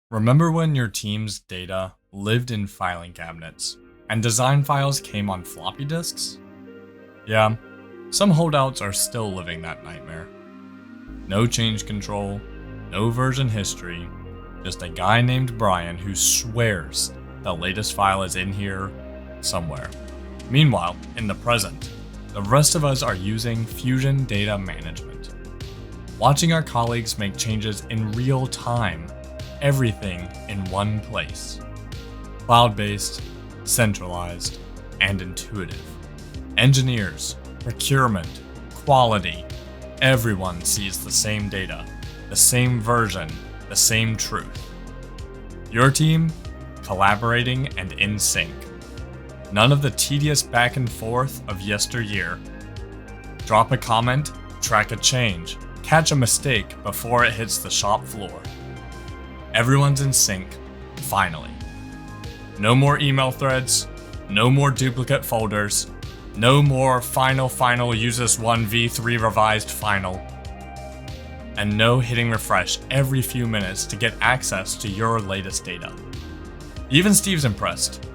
Remember when your team's data lived in filing cabinets and design files came on floppy disks? Yeah, some holdouts are still living that nightmare. No change control, no version history, just a guy named Brian who swears the latest file is in here somewhere. Meanwhile, in the present, the rest of us are using Fusion data management. Watching our colleagues make changes in real time, everything in one place. Cloud-based, centralized, and intuitive. Engineers, procurement, quality, everyone sees the same data, the same version, the same truth. Your team, collaborating and in sync. None of the tedious back and forth of yesteryear. Drop a comment, track a change, catch a mistake before it hits the shop floor. Everyone's in sync, finally. No more email threads, no more duplicate folders, no more final use this one v3 revised final, and no hitting refresh every few minutes to get access to your latest data. Even Steve's impressed,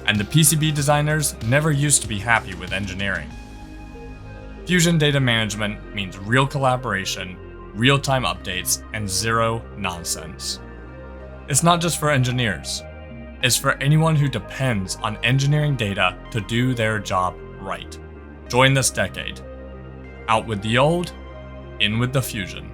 and the PCB designers never used to be happy with engineering. Fusion data management means real collaboration, real-time updates, and zero nonsense. It's not just for engineers. It's for anyone who depends on engineering data to do their job right. Join this decade. Out with the old, in with the Fusion.